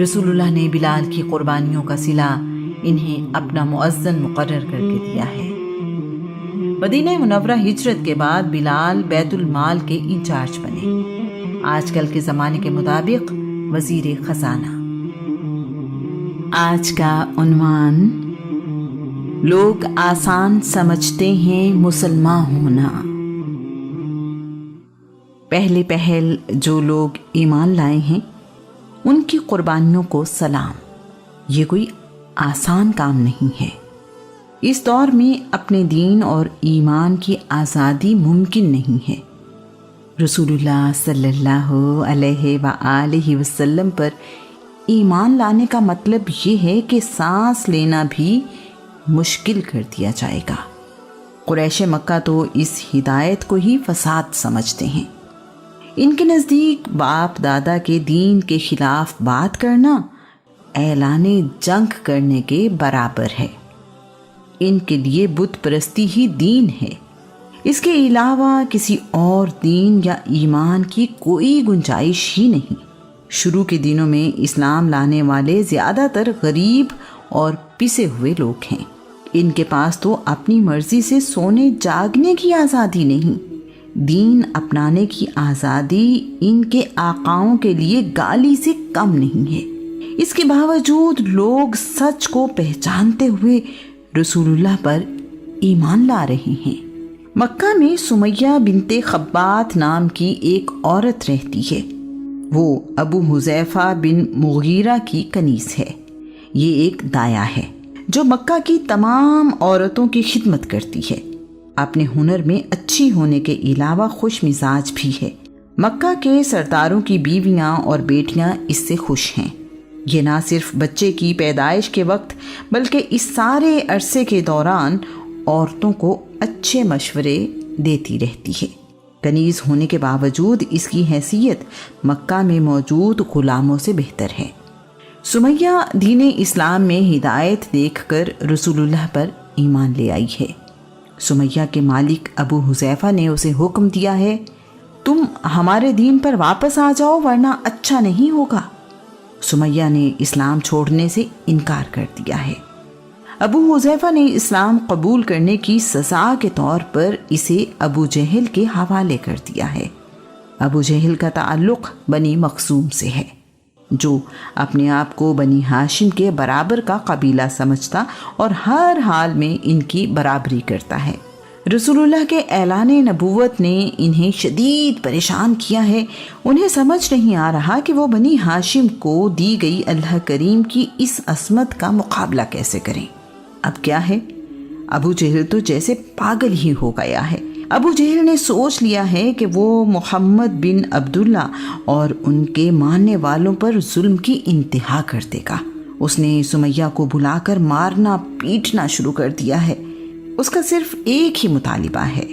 رسول اللہ نے بلال کی قربانیوں کا صلہ انہیں اپنا مؤذن مقرر کر کے دیا ہے۔ مدینہ منورہ ہجرت کے بعد بلال بیت المال کے انچارج بنے، آج کل کے زمانے کے مطابق وزیر خزانہ۔ آج کا عنوان: لوگ آسان سمجھتے ہیں مسلمان ہونا۔ پہلے پہل جو لوگ ایمان لائے ہیں ان کی قربانیوں کو سلام۔ یہ کوئی آسان کام نہیں ہے۔ اس دور میں اپنے دین اور ایمان کی آزادی ممکن نہیں ہے۔ رسول اللہ صلی اللہ علیہ وآلہ وسلم پر ایمان لانے کا مطلب یہ ہے کہ سانس لینا بھی مشکل کر دیا جائے گا۔ قریش مکہ تو اس ہدایت کو ہی فساد سمجھتے ہیں۔ ان کے نزدیک باپ دادا کے دین کے خلاف بات کرنا اعلان جنگ کرنے کے برابر ہے۔ ان کے لیے بت پرستی ہی دین ہے، اس کے علاوہ کسی اور دین یا ایمان کی کوئی گنجائش ہی نہیں۔ شروع کے دنوں میں اسلام لانے والے زیادہ تر غریب اور پسے ہوئے لوگ ہیں۔ ان کے پاس تو اپنی مرضی سے سونے جاگنے کی آزادی نہیں۔ دین اپنانے کی آزادی ان کے آقاؤں کے لیے گالی سے کم نہیں ہے۔ اس کے باوجود لوگ سچ کو پہچانتے ہوئے رسول اللہ پر ایمان لا رہے ہیں۔ مکہ میں سمیہ بنت خبات نام کی ایک عورت رہتی ہے۔ وہ ابو حذیفہ بن مغیرہ کی کنیز ہے۔ یہ ایک دایا ہے جو مکہ کی تمام عورتوں کی خدمت کرتی ہے۔ اپنے ہنر میں اچھی ہونے کے علاوہ خوش مزاج بھی ہے۔ مکہ کے سرداروں کی بیویاں اور بیٹیاں اس سے خوش ہیں۔ یہ نہ صرف بچے کی پیدائش کے وقت بلکہ اس سارے عرصے کے دوران عورتوں کو اچھے مشورے دیتی رہتی ہے۔ کنیز ہونے کے باوجود اس کی حیثیت مکہ میں موجود غلاموں سے بہتر ہے۔ سمیہ دین اسلام میں ہدایت دیکھ کر رسول اللہ پر ایمان لے آئی ہے۔ سمیہ کے مالک ابو حذیفہ نے اسے حکم دیا ہے، تم ہمارے دین پر واپس آ جاؤ ورنہ اچھا نہیں ہوگا۔ سمیہ نے اسلام چھوڑنے سے انکار کر دیا ہے۔ ابو حذیفہ نے اسلام قبول کرنے کی سزا کے طور پر اسے ابو جہل کے حوالے کر دیا ہے۔ ابو جہل کا تعلق بنی مخزوم سے ہے، جو اپنے آپ کو بنی ہاشم کے برابر کا قبیلہ سمجھتا اور ہر حال میں ان کی برابری کرتا ہے۔ رسول اللہ کے اعلان نبوت نے انہیں شدید پریشان کیا ہے۔ انہیں سمجھ نہیں آ رہا کہ وہ بنی ہاشم کو دی گئی اللہ کریم کی اس عظمت کا مقابلہ کیسے کریں۔ اب کیا ہے، ابو جہل تو جیسے پاگل ہی ہو گیا ہے۔ ابو جہل نے سوچ لیا ہے کہ وہ محمد بن عبداللہ اور ان کے ماننے والوں پر ظلم کی انتہا کر دے گا۔ اس نے سمیہ کو بلا کر مارنا پیٹنا شروع کر دیا ہے۔ اس کا صرف ایک ہی مطالبہ ہے،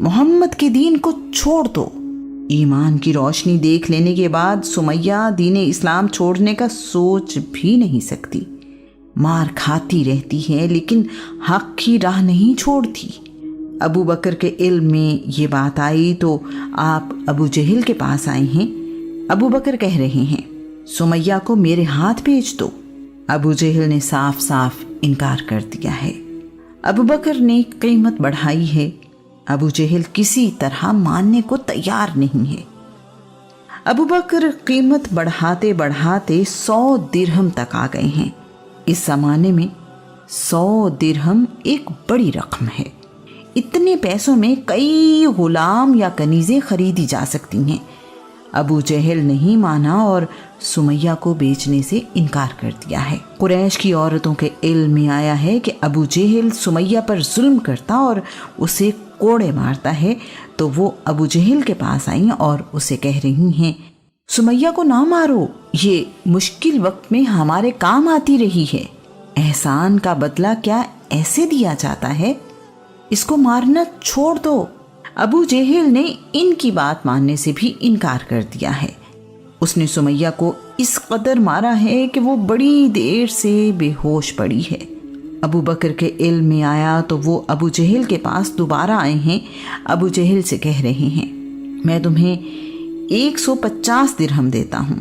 محمد کے دین کو چھوڑ دو۔ ایمان کی روشنی دیکھ لینے کے بعد سمیہ دین اسلام چھوڑنے کا سوچ بھی نہیں سکتی۔ مار کھاتی رہتی ہے لیکن حق کی راہ نہیں چھوڑتی۔ ابو بکر کے علم میں یہ بات آئی تو آپ ابو جہل کے پاس آئے ہیں۔ ابو بکر کہہ رہے ہیں، سمیہ کو میرے ہاتھ بھیج دو۔ ابو جہل نے صاف صاف انکار کر دیا ہے۔ ابو بکر نے قیمت بڑھائی ہے۔ ابو جہل کسی طرح ماننے کو تیار نہیں ہے۔ ابو بکر قیمت بڑھاتے بڑھاتے 100 درہم تک آ گئے ہیں۔ اس زمانے میں 100 درہم ایک بڑی رقم ہے۔ اتنے پیسوں میں کئی غلام یا کنیزیں خریدی جا سکتی ہیں۔ ابو جہل نہیں مانا اور سمیہ کو بیچنے سے انکار کر دیا ہے۔ قریش کی عورتوں کے علم میں آیا ہے کہ ابو جہل سمیہ پر ظلم کرتا اور اسے کوڑے مارتا ہے، تو وہ ابو جہل کے پاس آئیں اور اسے کہہ رہی ہیں، سمیہ کو نہ مارو، یہ مشکل وقت میں ہمارے کام آتی رہی ہے۔ احسان کا بدلہ کیا ایسے دیا جاتا ہے؟ اس کو مارنا چھوڑ دو۔ ابو جہل نے ان کی بات ماننے سے بھی انکار کر دیا ہے۔ اس نے سمیہ کو اس قدر مارا ہے کہ وہ بڑی دیر سے بے ہوش پڑی ہے۔ ابو بکر کے علم میں آیا تو وہ ابو جہل کے پاس دوبارہ آئے ہیں۔ ابو جہل سے کہہ رہے ہیں، میں تمہیں 150 درہم دیتا ہوں۔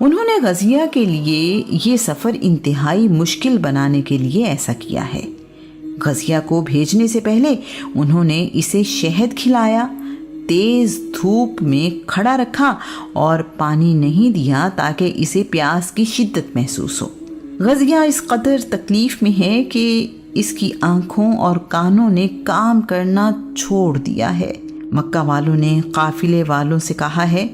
انہوں نے غزیہ کے لیے یہ سفر انتہائی مشکل بنانے کے لیے ایسا کیا ہے۔ غزیہ کو بھیجنے سے پہلے انہوں نے اسے شہد کھلایا، تیز دھوپ میں کھڑا رکھا اور پانی نہیں دیا تاکہ اسے پیاس کی شدت محسوس ہو۔ غزیہ اس قدر تکلیف میں ہے کہ اس کی آنکھوں اور کانوں نے کام کرنا چھوڑ دیا ہے۔ مکہ والوں نے قافلے والوں سے کہا ہے،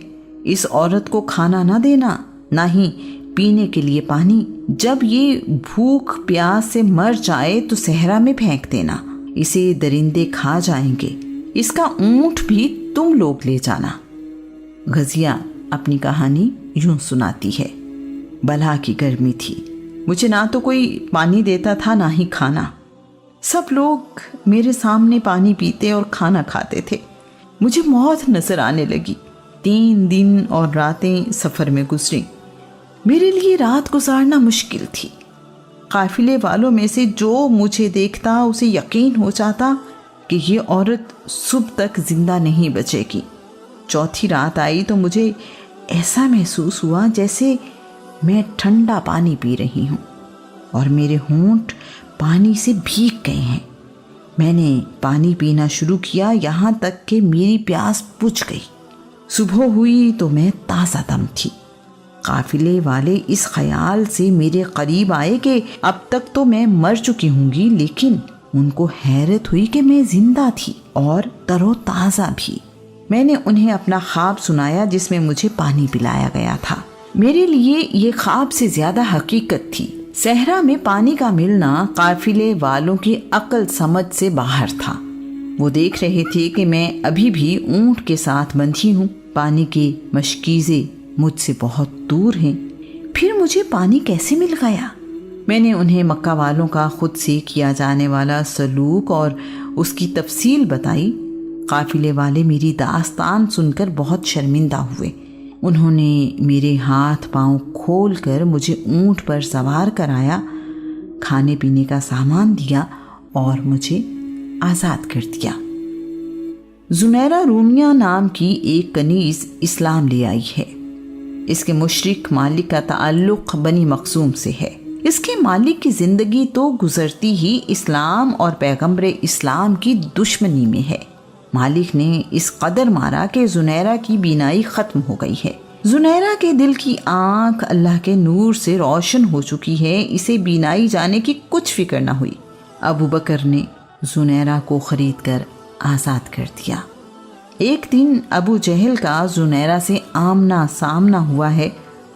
اس عورت کو کھانا نہ دینا، نہ ہی پینے کے لیے پانی۔ جب یہ بھوک پیاس سے مر جائے تو صحرا میں پھینک دینا، اسے درندے کھا جائیں گے، اس کا اونٹ بھی تم لوگ لے جانا۔ غزیہ اپنی کہانی یوں سناتی ہے، بلا کی گرمی تھی، مجھے نہ تو کوئی پانی دیتا تھا نہ ہی کھانا، سب لوگ میرے سامنے پانی پیتے اور کھانا کھاتے تھے، مجھے موت نظر آنے لگی۔ 3 دن اور راتیں سفر میں گزری، میرے لیے رات گزارنا مشکل تھی۔ قافلے والوں میں سے جو مجھے دیکھتا اسے یقین ہو جاتا کہ یہ عورت صبح تک زندہ نہیں بچے گی۔ 4تھی رات آئی تو مجھے ایسا محسوس ہوا جیسے میں ٹھنڈا پانی پی رہی ہوں اور میرے ہونٹ پانی سے بھیگ گئے ہیں۔ میں نے پانی پینا شروع کیا یہاں تک کہ میری پیاس بجھ گئی۔ صبح ہوئی تو میں تازہ دم تھی۔ قافلے والے اس خیال سے میرے قریب آئے کہ اب تک تو میں مر چکی ہوں گی، لیکن ان کو حیرت ہوئی کہ میں زندہ تھی اور تر و تازہ بھی۔ میں نے انہیں اپنا خواب سنایا جس میں مجھے پانی پلایا گیا تھا۔ میرے لیے یہ خواب سے زیادہ حقیقت تھی۔ صحرا میں پانی کا ملنا قافلے والوں کی عقل سمجھ سے باہر تھا۔ وہ دیکھ رہے تھے کہ میں ابھی بھی اونٹ کے ساتھ بندھی ہوں، پانی کی مشکیزیں مجھ سے بہت دور ہیں، پھر مجھے پانی کیسے مل گیا؟ میں نے انہیں مکہ والوں کا خود سے کیا جانے والا سلوک اور اس کی تفصیل بتائی۔ قافلے والے میری داستان سن کر بہت شرمندہ ہوئے۔ انہوں نے میرے ہاتھ پاؤں کھول کر مجھے اونٹ پر سوار کرایا، کھانے پینے کا سامان دیا اور مجھے آزاد کر دیا۔ زنیرہ رومیہ نام کی ایک کنیز اسلام لے آئی ہے۔ اس کے مشرک مالک کا تعلق بنی مخزوم سے ہے۔ اس کے مالک کی زندگی تو گزرتی ہی اسلام اور پیغمبر اسلام کی دشمنی میں ہے۔ مالک نے اس قدر مارا کہ زنیرہ کی بینائی ختم ہو گئی ہے۔ زنیرہ کے دل کی آنکھ اللہ کے نور سے روشن ہو چکی ہے، اسے بینائی جانے کی کچھ فکر نہ ہوئی۔ ابو بکر نے زنیرہ کو خرید کر آزاد کر دیا۔ ایک دن ابو جہل کا زنیرہ سے آمنا سامنا ہوا ہے۔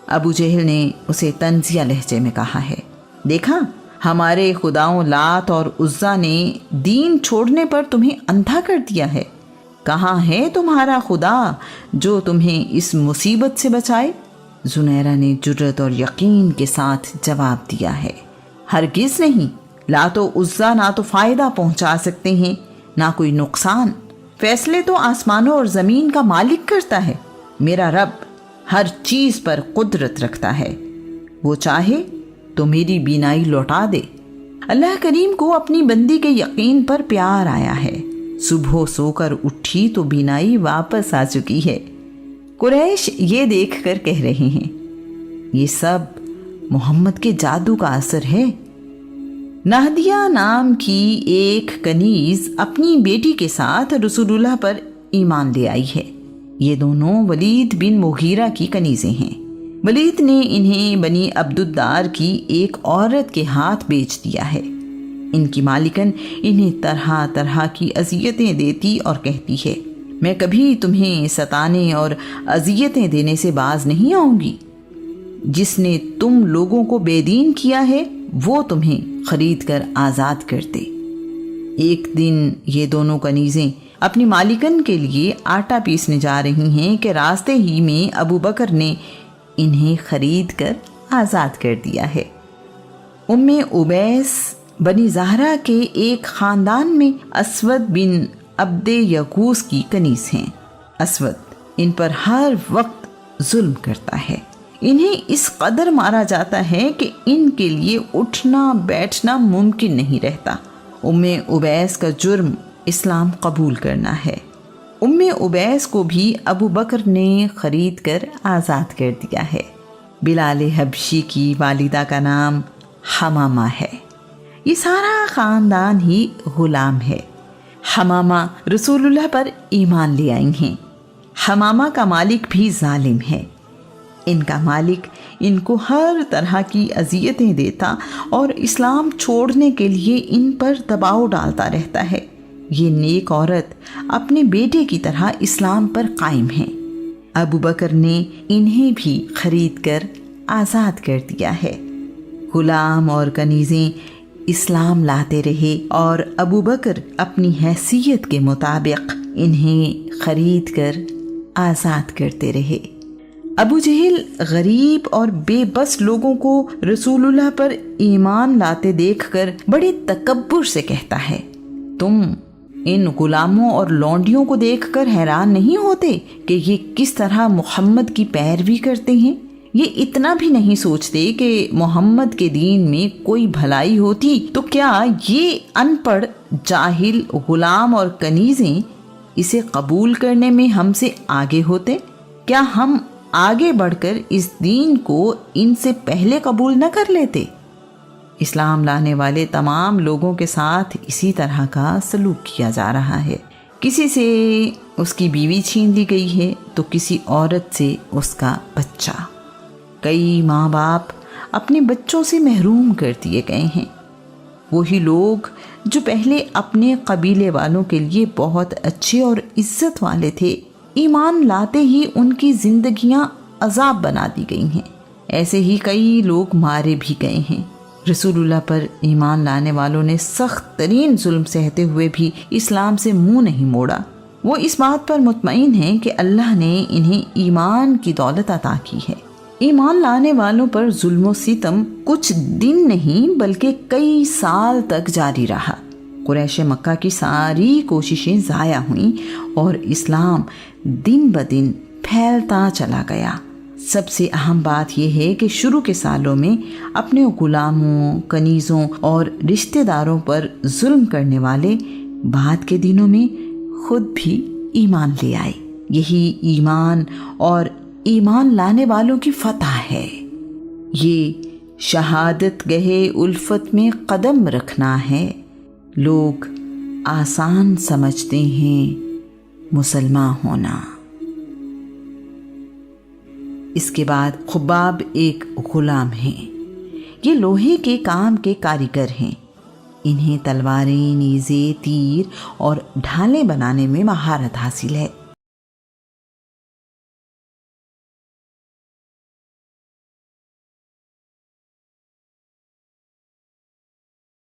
ابو جہل نے اسے طنزیہ لہجے میں کہا ہے، دیکھا ہمارے خداؤں لات اور عزا نے دین چھوڑنے پر تمہیں اندھا کر دیا ہے، کہاں ہے تمہارا خدا جو تمہیں اس مصیبت سے بچائے؟ زنیرہ نے جرأت اور یقین کے ساتھ جواب دیا ہے، ہرگز نہیں، لات و عزا نہ تو فائدہ پہنچا سکتے ہیں نہ کوئی نقصان، فیصلے تو آسمانوں اور زمین کا مالک کرتا ہے، میرا رب ہر چیز پر قدرت رکھتا ہے، وہ چاہے تو میری بینائی لوٹا دے۔ اللہ کریم کو اپنی بندی کے یقین پر پیار آیا ہے، صبح سو کر اٹھی تو بینائی واپس آ چکی ہے۔ قریش یہ دیکھ کر کہہ رہے ہیں، یہ سب محمد کے جادو کا اثر ہے۔ نہدیہ نام کی ایک کنیز اپنی بیٹی کے ساتھ رسول اللہ پر ایمان لے آئی ہے۔ یہ دونوں ولید بن مغیرہ کی کنیزیں ہیں۔ ولید نے انہیں بنی عبدالدار کی ایک عورت کے ہاتھ بیچ دیا ہے۔ ان کی مالکن انہیں طرح طرح کی اذیتیں دیتی اور کہتی ہے، میں کبھی تمہیں ستانے اور اذیتیں دینے سے باز نہیں آؤں گی، جس نے تم لوگوں کو بے دین کیا ہے وہ تمہیں خرید کر آزاد کر دے۔ ایک دن یہ دونوں کنیزیں اپنی مالکن کے لیے آٹا پیسنے جا رہی ہیں کہ راستے ہی میں ابو بکر نے انہیں خرید کر آزاد کر دیا ہے۔ ام عبیس بنی زہرہ کے ایک خاندان میں اسود بن عبد یغوث کی کنیز ہیں۔ اسود ان پر ہر وقت ظلم کرتا ہے، انہیں اس قدر مارا جاتا ہے کہ ان کے لیے اٹھنا بیٹھنا ممکن نہیں رہتا۔ ام عبیس کا جرم اسلام قبول کرنا ہے۔ ام عبیس کو بھی ابو بکر نے خرید کر آزاد کر دیا ہے۔ بلال حبشی کی والدہ کا نام حمامہ ہے۔ یہ سارا خاندان ہی غلام ہے۔ حمامہ رسول اللہ پر ایمان لے آئی ہیں۔ حمامہ کا مالک بھی ظالم ہے۔ ان کا مالک ان کو ہر طرح کی اذیتیں دیتا اور اسلام چھوڑنے کے لیے ان پر دباؤ ڈالتا رہتا ہے۔ یہ نیک عورت اپنے بیٹے کی طرح اسلام پر قائم ہے۔ ابو بکر نے انہیں بھی خرید کر آزاد کر دیا ہے۔ غلام اور کنیزیں اسلام لاتے رہے اور ابو بکر اپنی حیثیت کے مطابق انہیں خرید کر آزاد کرتے رہے۔ ابو جہل غریب اور بے بس لوگوں کو رسول اللہ پر ایمان لاتے دیکھ کر بڑے تکبر سے کہتا ہے، تم ان غلاموں اور لونڈیوں کو دیکھ کر حیران نہیں ہوتے کہ یہ کس طرح محمد کی پیروی کرتے ہیں؟ یہ اتنا بھی نہیں سوچتے کہ محمد کے دین میں کوئی بھلائی ہوتی تو کیا یہ ان پڑھ جاہل غلام اور کنیزیں اسے قبول کرنے میں ہم سے آگے ہوتے؟ کیا ہم آگے بڑھ کر اس دین کو ان سے پہلے قبول نہ کر لیتے؟ اسلام لانے والے تمام لوگوں کے ساتھ اسی طرح کا سلوک کیا جا رہا ہے۔ کسی سے اس کی بیوی چھین لی گئی ہے تو کسی عورت سے اس کا بچہ۔ کئی ماں باپ اپنے بچوں سے محروم کر دیے گئے ہیں۔ وہی لوگ جو پہلے اپنے قبیلے والوں کے لیے بہت اچھے اور عزت والے تھے، ایمان لاتے ہی ان کی زندگیاں عذاب بنا دی گئی ہیں۔ ایسے ہی کئی لوگ مارے بھی گئے ہیں۔ رسول اللہ پر ایمان لانے والوں نے سخت ترین ظلم سہتے ہوئے بھی اسلام سے منہ نہیں موڑا۔ وہ اس بات پر مطمئن ہیں کہ اللہ نے انہیں ایمان کی دولت عطا کی ہے۔ ایمان لانے والوں پر ظلم و ستم کچھ دن نہیں بلکہ کئی سال تک جاری رہا۔ قریش مکہ کی ساری کوششیں ضائع ہوئیں اور اسلام دن بدن پھیلتا چلا گیا۔ سب سے اہم بات یہ ہے کہ شروع کے سالوں میں اپنے غلاموں، کنیزوں اور رشتہ داروں پر ظلم کرنے والے بعد کے دنوں میں خود بھی ایمان لے آئے۔ یہی ایمان اور ایمان لانے والوں کی فتح ہے۔ یہ شہادت گہے الفت میں قدم رکھنا ہے۔ لوگ آسان سمجھتے ہیں مسلمان ہونا۔ اس کے بعد خباب ایک غلام ہیں۔ یہ لوہے کے کام کے کاریگر ہیں۔ انہیں تلواریں، نیزے، تیر اور ڈھالیں بنانے میں مہارت حاصل ہے۔